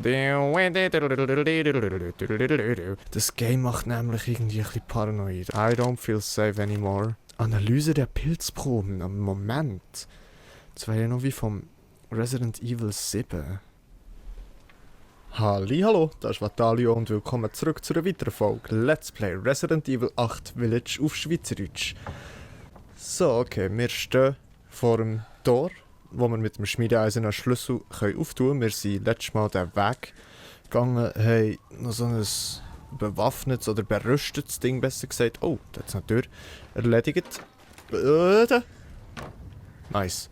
Das Game macht nämlich irgendwie ein bisschen paranoid. I don't feel safe anymore. Analyse der Pilzproben. Am Moment. Das wäre ja noch wie vom Resident Evil 7. Hallo, das ist Vatalio und willkommen zurück zu einer weiteren Folge Let's Play Resident Evil 8 Village auf Schweizerdeutsch. So, okay, wir stehen vor dem Tor, wo wir mit dem schmiedeeisernen Schlüssel auftun können. Wir sind letztes Mal den Weg gegangen, haben noch so ein bewaffnetes oder berüstetes Ding, besser gesagt. Oh, das ist natürlich erledigt. Nice.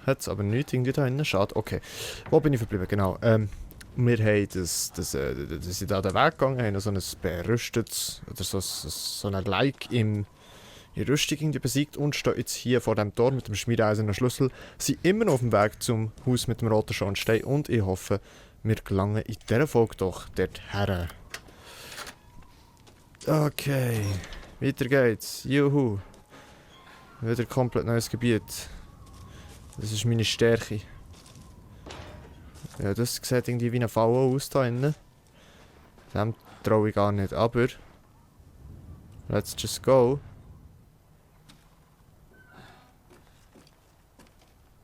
Hat es aber nichts irgendwie da drin. Schade. Okay. Wo bin ich verblieben? Genau. Wir haben sind da den Weg gegangen, haben noch so ein berüstetes oder so ein Like in Rüstung irgendwie besiegt und stehen jetzt hier vor dem Tor mit dem schmiedeeisernen Schlüssel. Sind immer noch auf dem Weg zum Haus mit dem roten Schornstein und ich hoffe, wir gelangen in dieser Folge doch dort her. Okay. Weiter geht's. Juhu. Wieder komplett neues Gebiet. Das ist meine Stärke. Ja, das sieht irgendwie wie ein V aus da innen. Dem traue ich gar nicht, aber let's just go.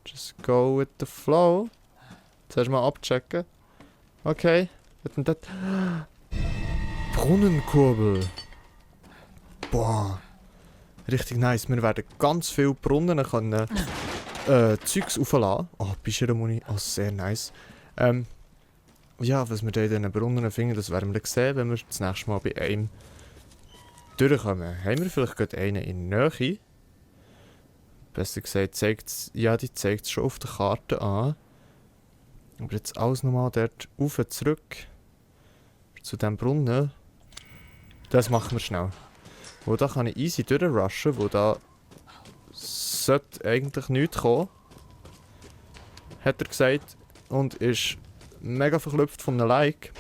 Just go with the flow. Zuerst mal abchecken. Okay, was denn das? Brunnenkurbel. Boah. Richtig nice. Wir werden ganz viele Brunnen können Zeugs aufladen. Oh, Bischeremonie. Oh, sehr nice. Ja, was wir da in diesen Brunnen finden, das werden wir dann sehen, wenn wir das nächste Mal bei einem durchkommen. Haben wir vielleicht gerade einen in der Nähe? Besser gesagt, die zeigt es schon auf der Karte an. Aber jetzt alles nochmal dort rauf zurück. Zu diesem Brunnen. Das machen wir schnell. Wo da kann ich easy durchrushen, wo da sollte eigentlich nichts kommen. Hat er gesagt. Und ist mega verklüpft von einem Like.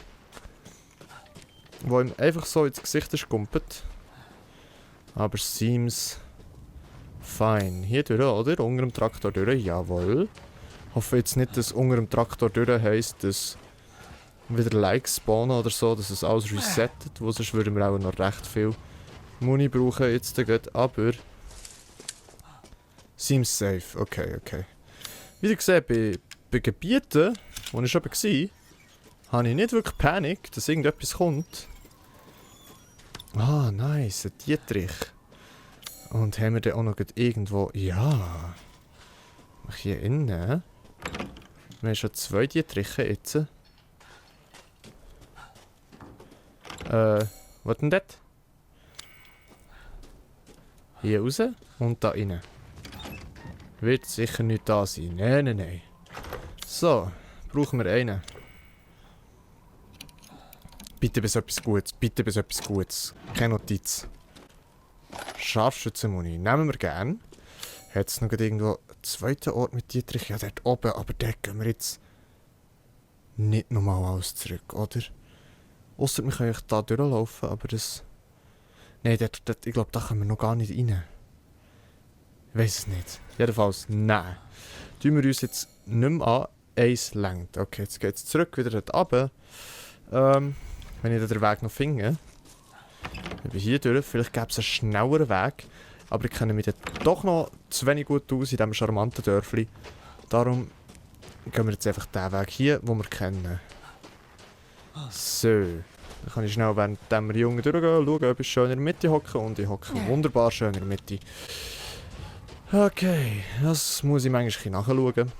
Wo ihm einfach so ins Gesicht ist gumpet. Aber seems fine. Hier durch, oder? Unter dem Traktor durch, jawohl. Hoffe jetzt nicht, dass unter dem Traktor durch heisst, dass wieder Likes spawnen oder so, dass es alles resettet. Wo sonst würden wir auch noch recht viel Muni brauchen jetzt gerade, aber seems safe. Okay. Wie ihr seht, bei Gebieten, wo ich schon war, habe ich nicht wirklich Panik, dass irgendetwas kommt. Ah, nice, ein Dietrich. Und haben wir dann auch noch irgendwo... Ja. Hier innen. Wir haben schon 2 Dietriche jetzt. Was denn das? Hier raus und da rein. Wird sicher nicht da sein. Nein. So, brauchen wir einen. Bitte bis etwas Gutes. Keine Notiz. Scharfschützenmuni nehmen wir gern. Hat es noch irgendwo einen zweiten Ort mit Dietrich? Ja, dort oben, aber dort gehen wir jetzt nicht nochmal alles zurück, oder? Ausser wir können da durchlaufen, aber das... Nein, ich glaube, da können wir noch gar nicht rein. Ich weiss es nicht. Jedenfalls, nein. Tun wir uns jetzt nicht mehr an. Eins längt. Okay, jetzt geht es zurück, wieder dort runter. Wenn ich den Weg noch finde. Ich bin hier durch. Vielleicht gäbe es einen schnelleren Weg. Aber ich kenne mich dort doch noch zu wenig gut aus in diesem charmanten Dörfli. Darum gehen wir jetzt einfach den Weg hier, den wir kennen. So. Dann kann ich schnell, während wir Jungen durchgehen, schauen, ob ich schön in der Mitte hocke. Und ich hocke wunderbar schön in der Mitte. Okay, das muss ich manchmal nachschauen.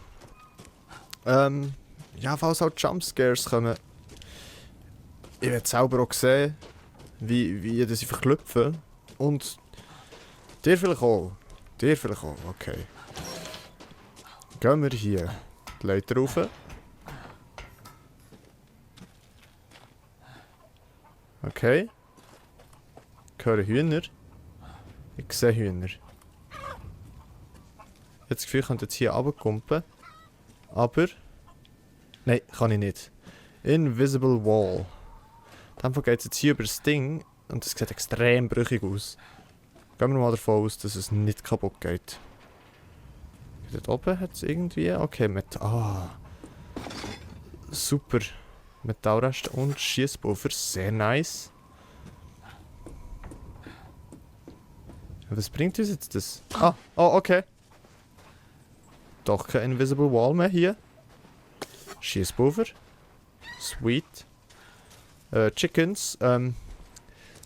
Ja, falls auch Jumpscares kommen. Ich werde selber auch sehen, wie ich das verklüpfe. Und dir vielleicht auch. Okay. Gehen wir hier die Leiter rauf. Okay. Ich höre Hühner. Ich sehe Hühner. Ich habe das Gefühl, ich könnte jetzt hier runterkumpen. Aber... Nein, kann ich nicht. Invisible Wall. Dann geht es jetzt hier über das Ding und das sieht extrem brüchig aus. Gehen wir mal davon aus, dass es nicht kaputt geht. Dort oben hat es irgendwie... Okay, mit... Super. Metallreste und Schiesspulver. Sehr nice. Was bringt uns jetzt das? Okay. Doch kein Invisible Wall mehr hier. Schiesspulver. Sweet. Chickens.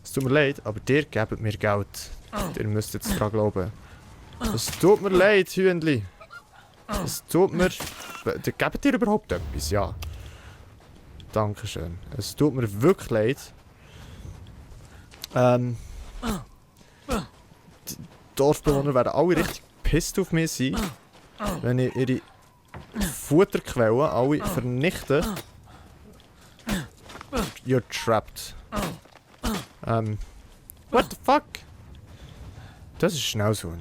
Es tut mir leid, aber ihr gebt mir Geld. Ihr müsst jetzt dran glauben. Es tut mir leid, Hühnli. Es tut mir... Gebt ihr überhaupt etwas? Ja. Dankeschön. Es tut mir wirklich leid. Die Dorfbewohner werden alle richtig pisst auf mich sein, wenn ich ihre Futterquellen alle vernichte. You're trapped. What the fuck? Das ist schnell so.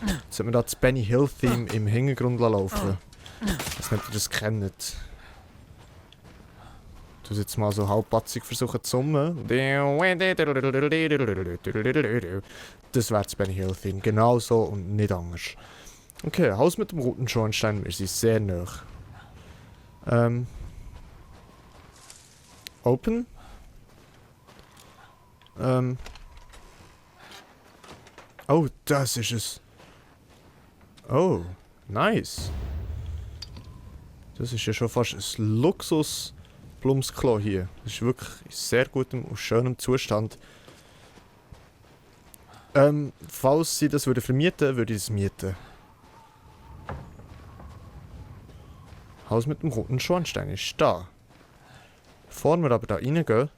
Jetzt hat man da das Benny Hill Theme im Hintergrund laufen. Dass nicht ihr das kennt. Du jetzt mal so halbpatzig versuchen zu summen. Das wäre das Benny Hill Theme. Genau so und nicht anders. Okay, Haus mit dem roten Schornstein. Wir sind sehr nah. Open. Oh, das ist es. Oh, nice. Das ist ja schon fast ein Luxus-Blumsklo hier. Das ist wirklich in sehr gutem und schönem Zustand. Falls sie das vermieten würden, würde ich es mieten. Haus mit dem roten Schornstein ist da. Bevor wir aber da reingehen,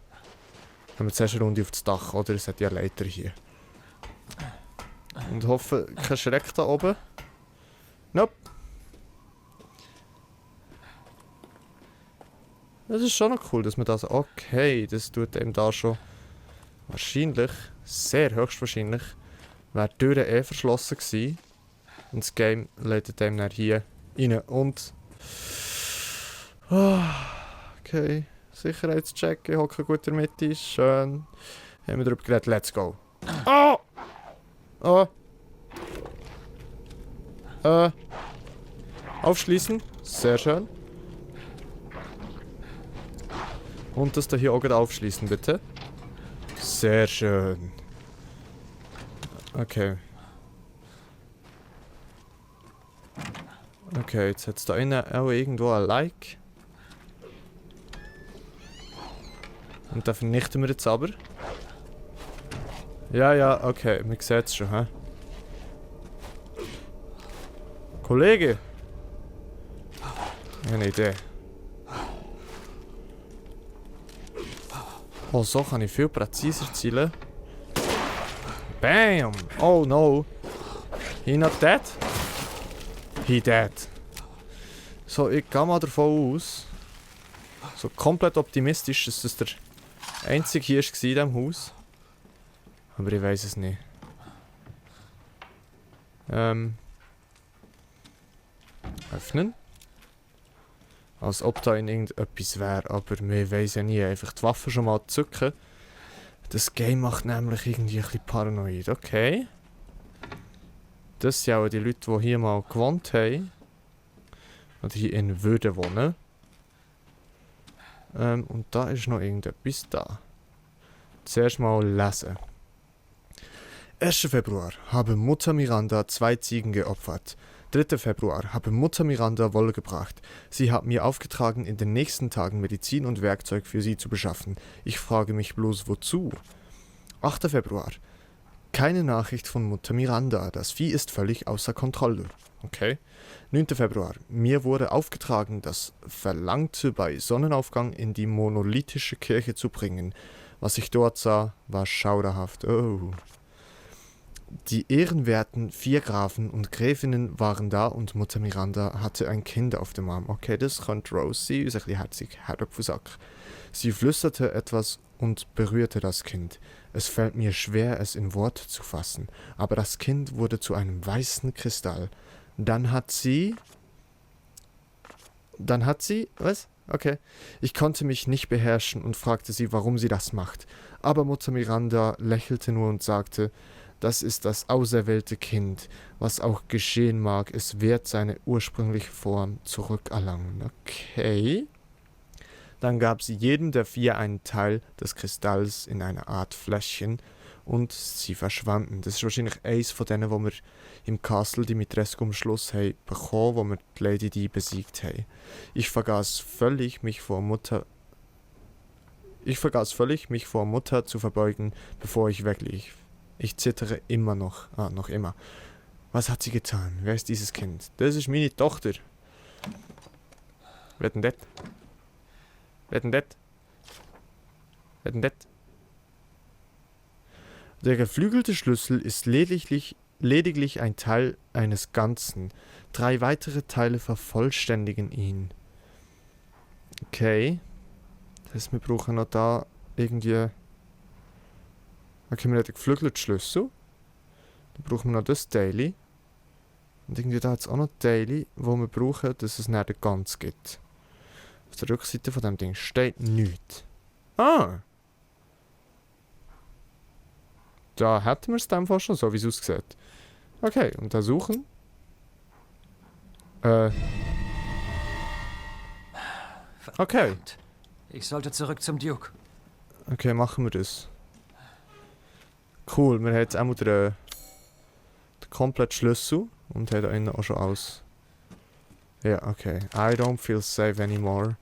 haben wir zuerst eine Runde auf das Dach, oder? Es hat ja Leiter hier. Und hoffe, kein Schreck da oben. Nope. Das ist schon noch cool, dass man das... Okay, das tut eben da schon... Wahrscheinlich, sehr höchstwahrscheinlich, wäre die Tür verschlossen gewesen. Und das Game leitet dem dann hier rein. Und... Okay, Sicherheitscheck, ich hocke gut in der Mitte, schön. Haben wir darüber geredet, let's go. Aufschließen, sehr schön. Und das da hier auch aufschließen, bitte. Sehr schön. Okay. Okay, jetzt hat es da innen auch irgendwo ein Like. Und den vernichten wir jetzt aber. Ja, okay, man sieht es schon, hä? Kollege! Ich habe eine Idee. Oh, so kann ich viel präziser zielen. Bam! Oh no! He not dead? He dead. So, ich gehe mal davon aus, so komplett optimistisch, dass das der einzige hier war in diesem Haus. Aber ich weiß es nicht. Öffnen. Als ob da in irgendetwas wäre, aber wir weiss ja nie. Einfach die Waffe schon mal zücken. Das Game macht nämlich irgendwie ein bisschen paranoid. Okay. Das sind auch die Leute, die hier mal gewohnt haben. Oder hier in würden wohnen. Und da ist noch irgendetwas da. Zuerst mal lesen. 1. Februar habe Mutter Miranda 2 Ziegen geopfert. 3. Februar habe Mutter Miranda Wolle gebracht. Sie hat mir aufgetragen, in den nächsten Tagen Medizin und Werkzeug für sie zu beschaffen. Ich frage mich bloß, wozu? 8. Februar. Keine Nachricht von Mutter Miranda. Das Vieh ist völlig außer Kontrolle. Okay. 9. Februar. Mir wurde aufgetragen, das Verlangte bei Sonnenaufgang in die monolithische Kirche zu bringen. Was ich dort sah, war schauderhaft. Oh. Die ehrenwerten 4 Grafen und Gräfinnen waren da und Mutter Miranda hatte ein Kind auf dem Arm. Okay, das könnte Rose sein, ist ein bisschen herzig, Herdöpfelsack. Sie flüsterte etwas und berührte das Kind. Es fällt mir schwer, es in Worte zu fassen, aber das Kind wurde zu einem weißen Kristall. Dann hat sie... Was? Okay. Ich konnte mich nicht beherrschen und fragte sie, warum sie das macht. Aber Mutter Miranda lächelte nur und sagte... Das ist das auserwählte Kind. Was auch geschehen mag, es wird seine ursprüngliche Form zurückerlangen. Okay. Dann gab sie jedem der 4 einen Teil des Kristalls in einer Art Fläschchen und sie verschwanden. Das ist wahrscheinlich eins von denen, wo wir im Castle Dimitrescu am Schluss haben bekommen, wo wir die Lady Di besiegt haben. Ich vergaß völlig, mich vor Mutter zu verbeugen, bevor ich weglief. Ich zittere immer noch. Noch immer. Was hat sie getan? Wer ist dieses Kind? Das ist meine Tochter. Wer denn das? Wer denn das? Wer denn das? Der geflügelte Schlüssel ist lediglich ein Teil eines Ganzen. 3 weitere Teile vervollständigen ihn. Okay. Das heißt, wir brauchen noch da irgendwie... Okay, wir haben den geflügelten Schlüssel. Dann brauchen wir noch das Daily. Und irgendwie da hat es auch noch Daily, wo wir brauchen, dass es nicht ganz gibt. Auf der Rückseite von dem Ding steht nichts. Ah! Da hätten wir es in dem Fall schon, so wie es aussieht. Okay, und da suchen. Okay. Ich sollte zurück zum Duke. Okay, machen wir das. Cool, wir haben jetzt einmal den kompletten Schlüssel und haben da innen auch schon alles. Ja, okay. I don't feel safe anymore.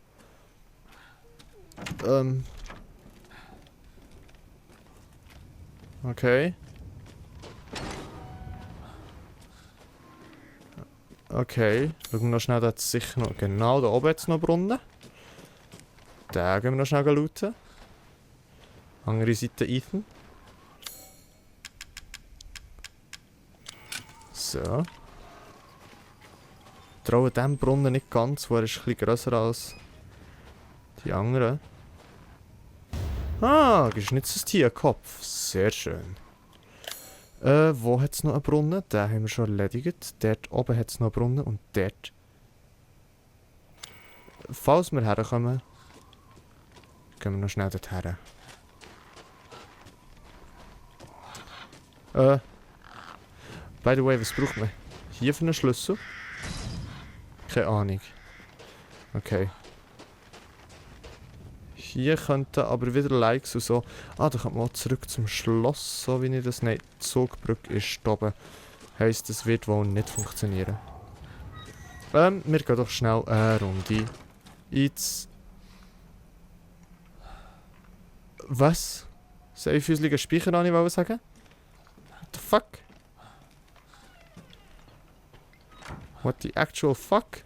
Okay. Okay, schauen wir noch schnell, da hat es sicher noch... Genau, da oben jetzt noch Brunnen. Da gehen wir noch schnell looten. Andere Seite Ethan. So. Traue diesem Brunnen nicht ganz, weil er ist ein bisschen grösser als die anderen. Ah, Geschnitztierkopf. Sehr schön. Wo hat es noch einen Brunnen? Den haben wir schon erledigt. Dort oben hat es noch einen Brunnen und dort. Falls wir herkommen, gehen wir noch schnell dorthin. By the way, was braucht man hier für einen Schlüssel? Keine Ahnung. Okay. Hier könnten aber wieder Likes und so. Da kommt man auch zurück zum Schloss, so wie ich das... Nein, die Zugbrücke ist oben. Heisst, das wird wohl nicht funktionieren. Wir gehen doch schnell eine Runde. Jetzt... Was? Seifüßliger Speicher, wollte ich sagen? What the fuck? What the actual fuck?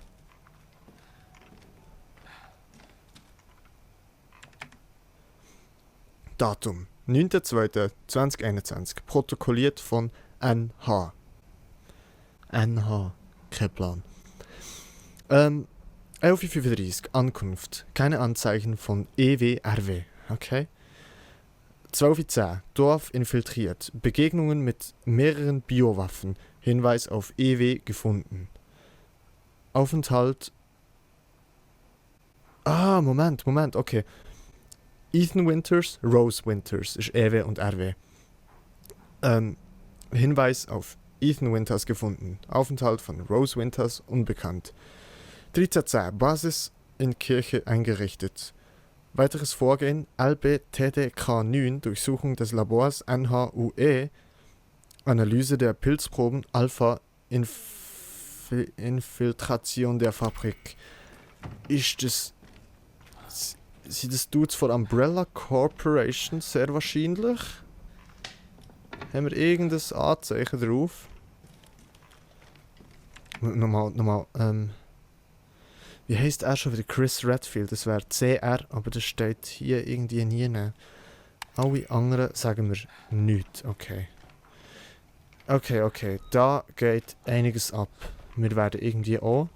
Datum 9.2.2021. Protokolliert von NH. NH. Kein Plan. 11.35 Ankunft. Keine Anzeichen von EWRW. Okay. 12.10 Dorf infiltriert. Begegnungen mit mehreren Biowaffen. Hinweis auf EW gefunden. Aufenthalt... Moment, okay. Ethan Winters, Rose Winters ist EW und RW. Hinweis auf Ethan Winters gefunden. Aufenthalt von Rose Winters unbekannt. 13.10 Basis in Kirche eingerichtet. Weiteres Vorgehen: LBTDK9, Durchsuchung des Labors NHUE, Analyse der Pilzproben, Alpha, Infiltration der Fabrik. Ist das... Sind das Dudes von Umbrella Corporation? Sehr wahrscheinlich. Haben wir irgendein Anzeichen drauf? Nochmal, wie heisst er schon wieder? Chris Redfield. Das wäre CR, aber das steht hier irgendwie nie. Alle anderen sagen wir nichts. Okay. Okay. Da geht einiges ab. Wir werden irgendwie auch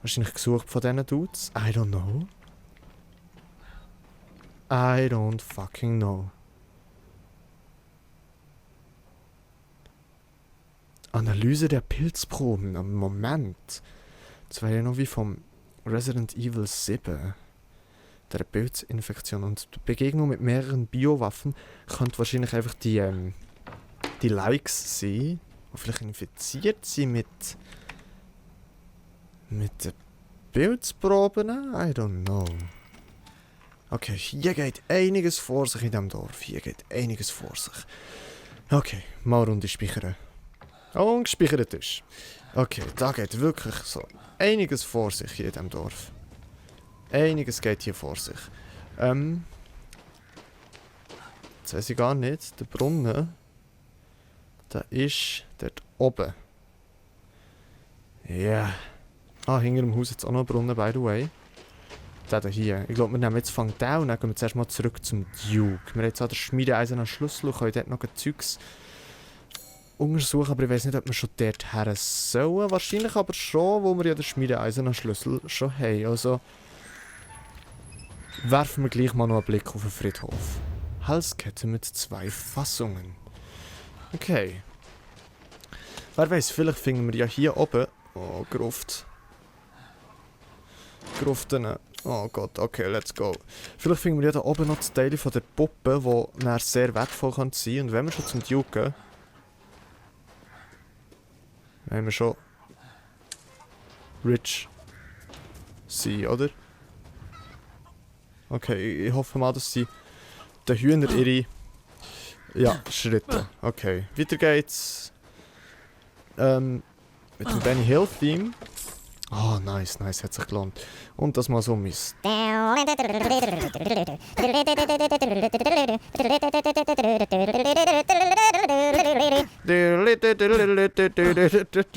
wahrscheinlich gesucht von diesen Dudes. I don't know. I don't fucking know. Analyse der Pilzproben. Moment. Das wäre ja noch wie vom Resident Evil 7. Der Pilzinfektion. Und die Begegnung mit mehreren Biowaffen könnte wahrscheinlich einfach die die Likes sind, die vielleicht infiziert sind mit den Pilzproben? I don't know. Okay, hier geht einiges vor sich in diesem Dorf. Hier geht einiges vor sich. Okay, mal eine Runde speichern. Und gespeichert ist. Okay, da geht wirklich so einiges vor sich hier in diesem Dorf. Einiges geht hier vor sich. Jetzt weiss ich gar nicht. Der Brunnen, der ist dort oben. Ja. Yeah. Ah, hinter dem Haus jetzt auch noch ein Brunnen, by the way. Der hier. Ich glaube, wir nehmen jetzt Fang den und dann gehen wir zuerst mal zurück zum Duke. Wir haben jetzt auch den schmiedeeisernen Schlüssel und können dort noch Zeugs untersuchen, aber ich weiß nicht, ob wir schon dort her sollen. Wahrscheinlich aber schon, wo wir ja den schmiedeeisernen Schlüssel schon haben. Also werfen wir gleich mal noch einen Blick auf den Friedhof. Halskette mit 2 Fassungen. Okay. Wer weiß, vielleicht finden wir ja hier oben... Oh, Gruft. Gruften. Oh Gott, okay, let's go. Vielleicht finden wir ja da oben noch das Teil von der Puppe, die dann sehr wertvoll sein kann. Und wenn wir schon zum Duke gehen, haben wir schon rich sein, oder? Okay, ich hoffe mal, dass sie den Hühner ihre Schritte. Okay, weiter geht's. Mit dem Benny Hill Theme. Oh, nice, hat sich gelohnt. Und das mal so Mist.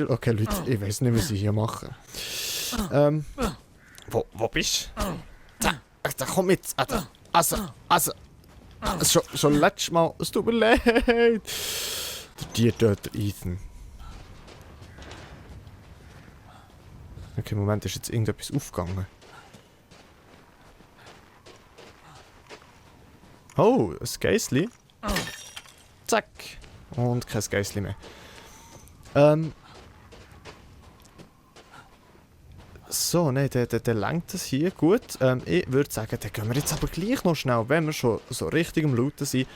Okay, Leute, ich weiß nicht, was ich hier mache. Wo bist du? Da komm mit. Also. Schon letztes Mal. Es tut mir leid. Der Tiertöter Ethan. Okay, Moment, ist jetzt irgendetwas aufgegangen? Oh, ein Geissli. Zack. Und kein Geissli mehr. So, nein, der lenkt das hier gut. Ich würde sagen, dann gehen wir jetzt aber gleich noch schnell, wenn wir schon so richtig am Looten sind,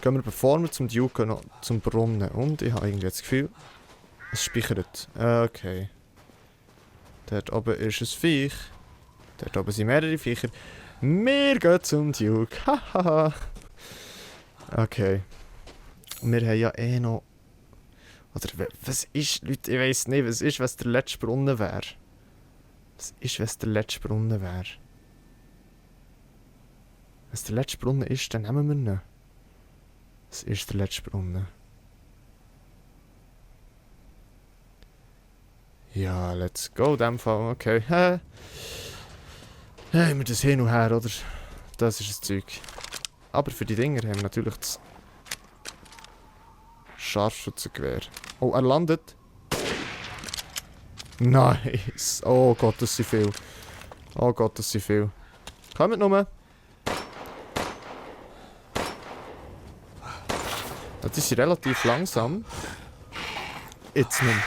gehen wir, bevor wir zum Duke noch zum Brunnen. Und ich habe irgendwie das Gefühl, es speichert. Okay. Dort oben ist ein Viech. Dort oben sind mehrere Viecher. Wir gehen zum Duke. Hahaha. Okay. Wir haben ja eh noch... Oder was ist, Leute, ich weiss nicht, was ist, was der letzte Brunnen wäre? Was ist, was der letzte Brunnen wäre? Wenn es der letzte Brunnen ist, dann nehmen wir ihn. Was ist der letzte Brunnen? Ja, let's go, in dem Fall, okay. Haben wir das hin und her, oder? Das ist das Zeug. Aber für die Dinger haben wir natürlich das Scharfschützengewehr. Oh, er landet. Nice. Oh Gott, das sind viel. Oh Gott, das sind viel. Kommt nur. Das ist relativ langsam. Jetzt nicht.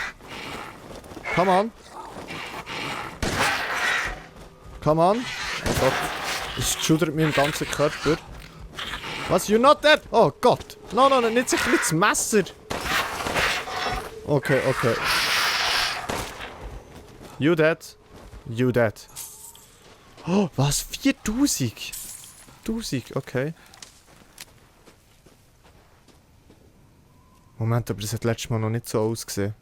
Come on. Come on. Oh Gott. Es schudert mir im ganzen Körper. Was? You're not dead? Oh Gott. No, nicht sicher nicht das Messer. Okay. You dead. Oh, was? 4000? 1000, okay. Moment, aber das hat letztes Mal noch nicht so ausgesehen.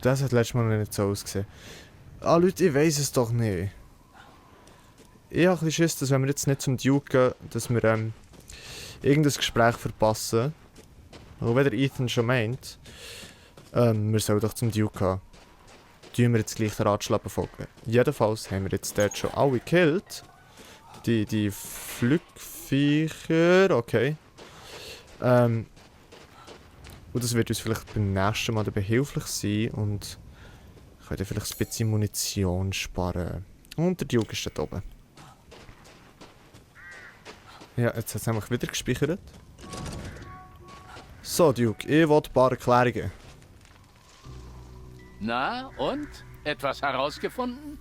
Das hat letztes Mal noch nicht so ausgesehen. Ah, Leute, ich weiss es doch nicht. Ich habe ein bisschen Schiss, dass wenn wir jetzt nicht zum Duke gehen, dass wir irgendein Gespräch verpassen. Und wenn der Ethan schon meint, wir sollen doch zum Duke gehen, tun wir jetzt gleich den Ratschlag befolgen. Jedenfalls haben wir jetzt dort schon alle gekillt. Die Flugviecher, okay. Und das wird uns vielleicht beim nächsten Mal behilflich sein und können vielleicht ein bisschen Munition sparen. Und der Duke ist dort oben. Ja, jetzt hat es nämlich wieder gespeichert. So, Duke, ich will ein paar Erklärungen. Na, und? Etwas herausgefunden?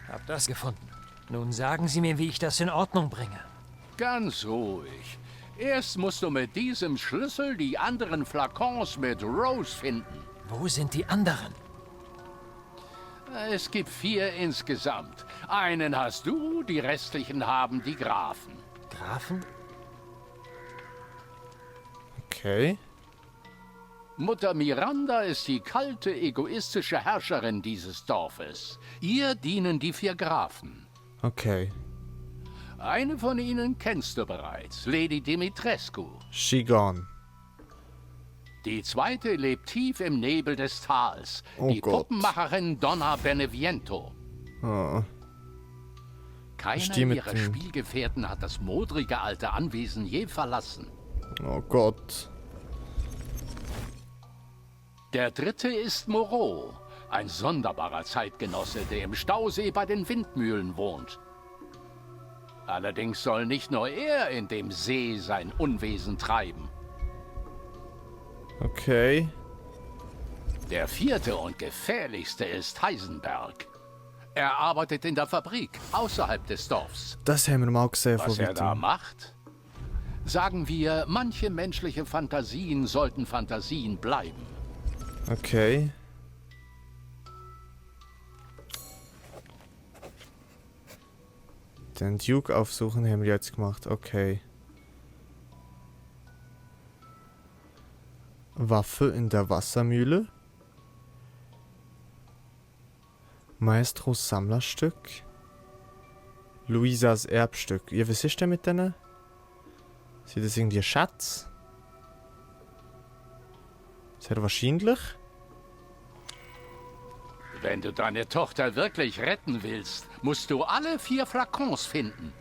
Hab das gefunden. Nun sagen Sie mir, wie ich das in Ordnung bringe. Ganz ruhig. Erst musst du mit diesem Schlüssel die anderen Flakons mit Rose finden. Wo sind die anderen? Es gibt 4 insgesamt. Einen hast du, die restlichen haben die Grafen. Grafen? Okay. Mutter Miranda ist die kalte, egoistische Herrscherin dieses Dorfes. Ihr dienen die 4 Grafen. Okay. Eine von ihnen kennst du bereits, Lady Dimitrescu. She gone. Die zweite lebt tief im Nebel des Tals, Oh die Gott. Puppenmacherin Donna Beneviento. Oh. Keiner die mit ihrer dem- Spielgefährten hat das modrige alte Anwesen je verlassen. Oh Gott. Der dritte ist Moreau, ein sonderbarer Zeitgenosse, der im Stausee bei den Windmühlen wohnt. Allerdings soll nicht nur er in dem See sein Unwesen treiben. Okay. Der vierte und gefährlichste ist Heisenberg. Er arbeitet in der Fabrik außerhalb des Dorfs. Das haben wir mal gesehen Was vor er da weitem. macht? Sagen wir, manche menschliche Fantasien sollten Fantasien bleiben. Okay. Den Duke aufsuchen haben wir jetzt gemacht. Okay. Waffe in der Wassermühle. Maestros Sammlerstück. Luisas Erbstück. Ja, was ist denn mit denen? Sind das irgendwie ein Schatz? Sehr wahrscheinlich. Wenn du deine Tochter wirklich retten willst, musst du alle 4 Flakons finden.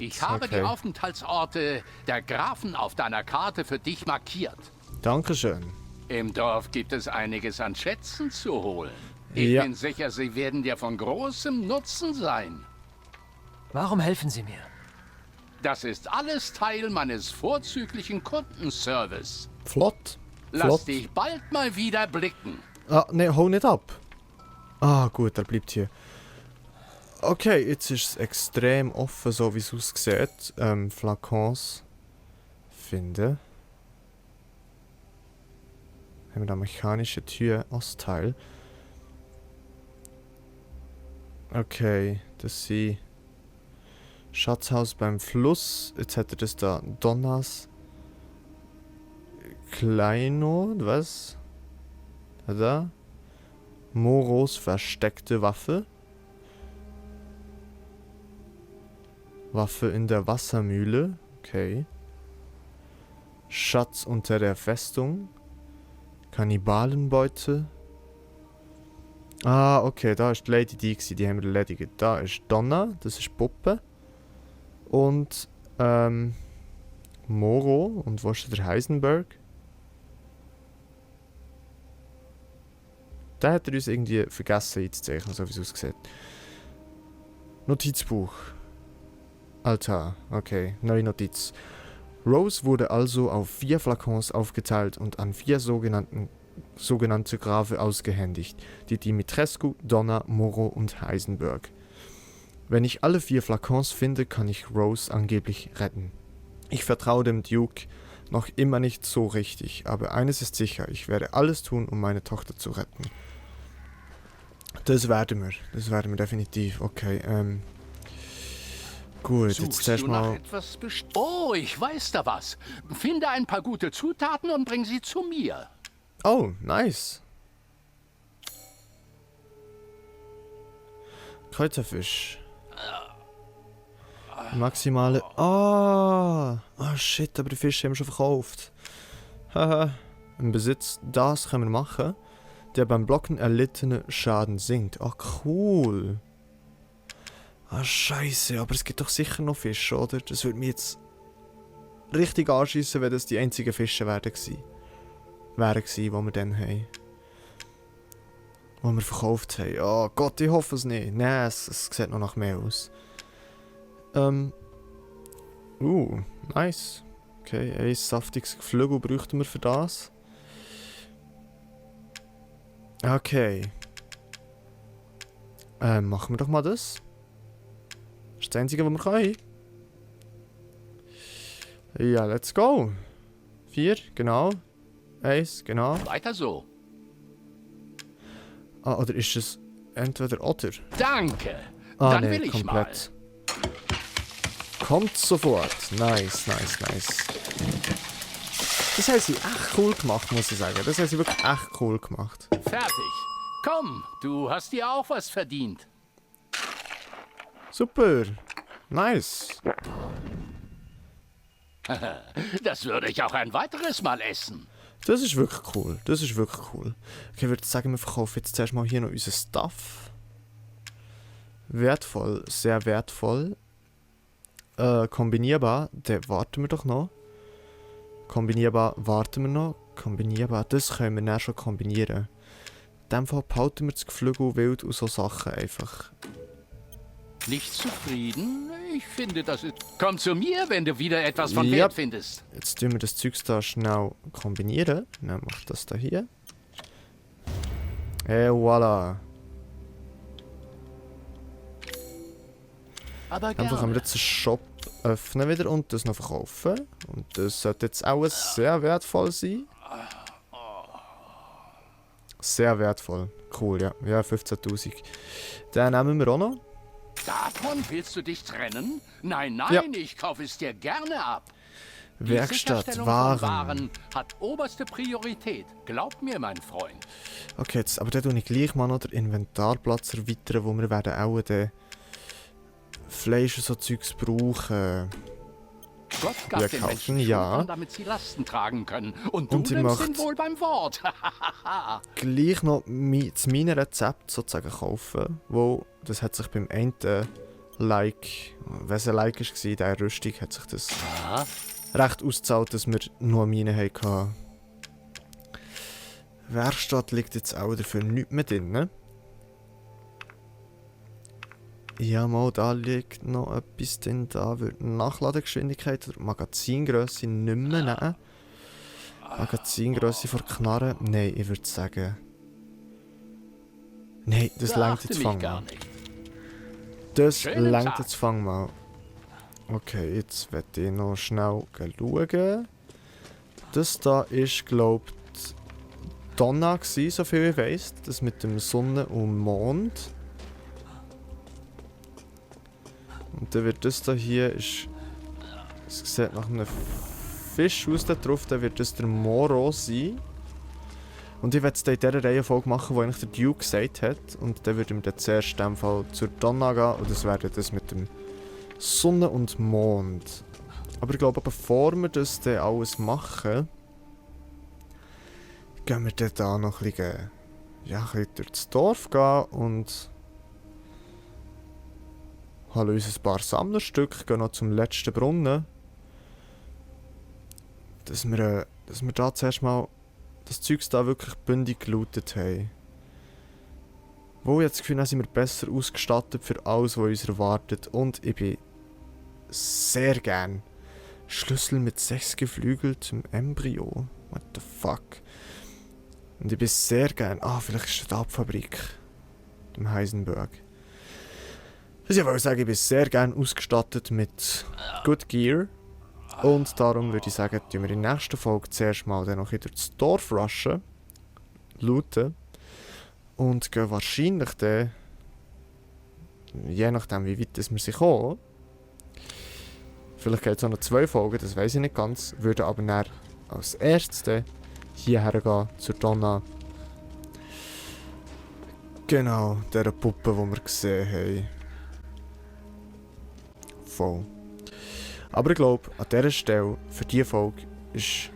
Ich habe die Aufenthaltsorte der Grafen auf deiner Karte für dich markiert. Dankeschön. Im Dorf gibt es einiges an Schätzen zu holen. Ich Ja. bin sicher, sie werden dir von großem Nutzen sein. Warum helfen Sie mir? Das ist alles Teil meines vorzüglichen Kundenservice. Flott. Lass Flott. dich bald mal wieder blicken. Ah, ne, hau nicht ab. Ah, gut, er bleibt hier. Okay, jetzt ist es extrem offen, so wie es aussieht. Flakons finden. Haben wir da mechanische Tür, Ostteil. Okay, das sie. Schatzhaus beim Fluss. Jetzt hätte das da Donnas. Kleinod, was? Da. Moros versteckte Waffe. Waffe in der Wassermühle. Okay. Schatz unter der Festung. Kannibalenbeute. Ah, okay, da ist die Lady die gewesen, die haben wir erledigt. Da ist Donna, das ist Puppe. Und, Moro. Und wo ist der Heisenberg? Da hat er uns irgendwie vergessen einzuzeichnen, so wie es aussieht. Notizbuch. Altar. Okay, neue Notiz. Rose wurde also auf 4 Flakons aufgeteilt und an 4 sogenannte Grave ausgehändigt, die Dimitrescu, Donna, Moro und Heisenberg. Wenn ich alle 4 Flakons finde, kann ich Rose angeblich retten. Ich vertraue dem Duke noch immer nicht so richtig, aber eines ist sicher, ich werde alles tun, um meine Tochter zu retten. Das werden wir definitiv. Okay, gut, jetzt Suchst zuerst du nach mal... etwas Oh, ich weiß da was. Finde ein paar gute Zutaten und bring sie zu mir. Oh, nice. Kräuterfisch. Maximale... Ah, shit, aber die Fische haben wir schon verkauft. Haha, im Besitz, das können wir machen. Der beim Blocken erlittene Schaden sinkt. Ah, cool. Ah, scheiße, aber es gibt doch sicher noch Fische, oder? Das würde mich jetzt richtig anschiessen, wenn das die einzigen Fische wären gewesen, die wir dann haben. Die wir verkauft haben. Oh Gott, ich hoffe es nicht. Nein, es sieht noch nach mehr aus. Nice. Okay, ein saftiges Geflügel bräuchten wir für das. Okay. Machen wir doch mal das. Das ist das Einzige, was wir können. Ja, let's go. 4, genau. 1, genau. Weiter so. Ah, oder ist es entweder oder? Danke. Ah, Dann nee, will ich komplett. Kommt sofort. Nice, nice, nice. Das haben sie echt cool gemacht, muss ich sagen. Das haben sie wirklich echt cool gemacht. mal. Fertig. Komm, du hast dir auch was verdient. Super. Nice. Das würde ich auch ein weiteres Mal essen. Das ist wirklich cool. Das ist wirklich cool. Okay, ich würde sagen, wir verkaufen jetzt zuerst mal hier noch unser Stuff. Wertvoll, sehr wertvoll. Kombinierbar, den warten wir doch noch. Kombinierbar, warten wir noch. Kombinierbar, das können wir dann schon kombinieren. In dem Fall behalten wir das Geflügel wild und so Sachen einfach. Nicht zufrieden? Ich finde, das ist... Komm zu mir, wenn du wieder etwas von Ja. Wert findest. Jetzt tun wir das Zeugs da schnell kombinieren. Dann macht das da hier. Et voilà. Aber Dann können wir gerne. jetzt den Shop öffnen wieder und das noch verkaufen. Und das sollte jetzt auch sehr wertvoll sein. Sehr wertvoll. Cool, ja. Ja, 15.000. Den nehmen wir auch noch. Davon willst du dich trennen? Nein, nein, Ja. ich kaufe es dir gerne ab. Die Werkstatt, Sicherstellung Waren. von Waren hat oberste Priorität. Glaub mir, mein Freund. Okay, jetzt, aber dann tue ich gleich mal noch den Inventarplatz erweitern, wo wir werden auch den Fleisch und so Zeugs brauchen. Gott gab Wir den kaufen, Menschen ja. Schultern, damit sie Lasten tragen können. Und du Und sie nimmst macht- ihn wohl beim Wort. Gleich noch das meine Rezept sozusagen kaufen, wo das hat sich beim einen Like, wenn es ein Like war, in dieser Rüstung, hat sich das Aha. recht ausgezahlt, dass wir nur meine hatten. Werkstatt liegt jetzt auch dafür nichts mehr drin. Ne? Ja, mal, da liegt noch etwas drin. Da wird Nachladegeschwindigkeit oder Magazingrösse nicht mehr nehmen. Magazingrösse von Knarre? Nein, ich würde sagen. Nein, das lenkt Beachte jetzt mich fang gar mal. nicht. Das Schönen lenkt Tag. jetzt fang mal. Okay, jetzt werde ich noch schnell schauen. Das da ist, glaube ich, Donna gsi, so viel ich weiss. Das mit dem Sonne und Mond. Und dann wird das da hier, es sieht nach einem Fisch aus da drauf, dann wird das der Moro sein. Und ich werde es dann in dieser Reihenfolge machen, die eigentlich der Duke gesagt hat. Und dann würden wir dann zuerst in dem Fall zur Donna gehen und das wäre das mit dem Sonne und Mond. Aber ich glaube, bevor wir das dann alles machen, gehen wir dann da noch ein bisschen, ja, ein bisschen durchs Dorf gehen und holen uns ein paar Sammlerstücke, gehen noch zum letzten Brunnen. Dass wir da zuerst mal das Zeugs da wirklich bündig gelootet haben. Wo ich jetzt das Gefühl habe, sind wir besser ausgestattet für alles, was uns erwartet. Und ich bin sehr gern Schlüssel mit 6 geflügeltem Embryo. What the fuck? Und ich bin sehr gern... Ah, vielleicht ist das die Abfabrik. Dem Heisenberg. Also ich wollte sagen, ich bin sehr gern ausgestattet mit Good Gear. Und darum würde ich sagen, tun wir in der nächsten Folge zuerst mal dann noch wieder das Dorf rushen. Looten. Und gehen wahrscheinlich dann, je nachdem wie weit wir sind kommen, vielleicht geht es auch noch 2 Folgen, das weiß ich nicht ganz, würde aber dann als erstes dann hierher gehen, zur Donna. Genau, dieser Puppe, die wir gesehen haben. Voll. Aber ich glaube, an dieser Stelle, für diese Folge, ist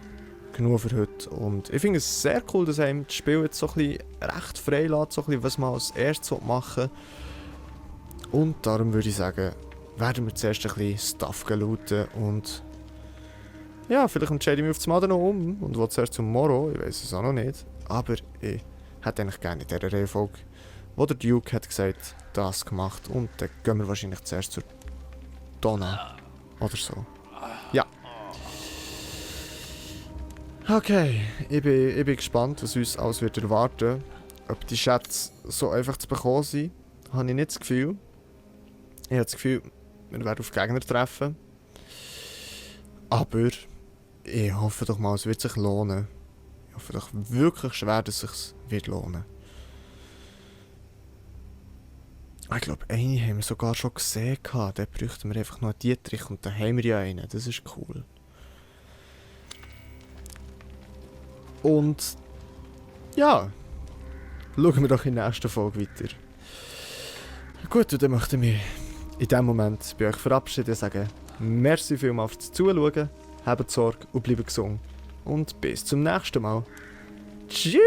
genug für heute. Und ich finde es sehr cool, dass einem das Spiel jetzt so ein bisschen recht frei lässt, so ein bisschen, was man als erstes machen will. Und darum würde ich sagen, werden wir zuerst ein bisschen Stuff looten und ja, vielleicht entscheide ich mich auf das Mal dann noch um und will zuerst zum Moro, ich weiß es auch noch nicht. Aber ich hätte eigentlich gerne in dieser Reihenfolge, wo der Duke hat gesagt, das gemacht. Und dann gehen wir wahrscheinlich zuerst zur Donna. Oder so. Ja. Okay, ich bin gespannt, was uns alles wird erwarten. Ob die Schätze so einfach zu bekommen sind, habe ich nicht das Gefühl. Ich habe das Gefühl, wir werden auf Gegner treffen. Aber ich hoffe doch mal, es wird sich lohnen. Ich hoffe doch wirklich schwer, dass es sich wird lohnen. Ich glaube, eine haben wir sogar schon gesehen. Den bräuchten wir einfach noch einen Dietrich und dann haben wir ja einen. Das ist cool. Und ja, schauen wir doch in der nächsten Folge weiter. Gut, und dann möchte ich mich in diesem Moment bei euch verabschieden und sagen, merci vielmals fürs Zuschauen, habt Sorge und bleibt gesund. Und bis zum nächsten Mal. Tschüss!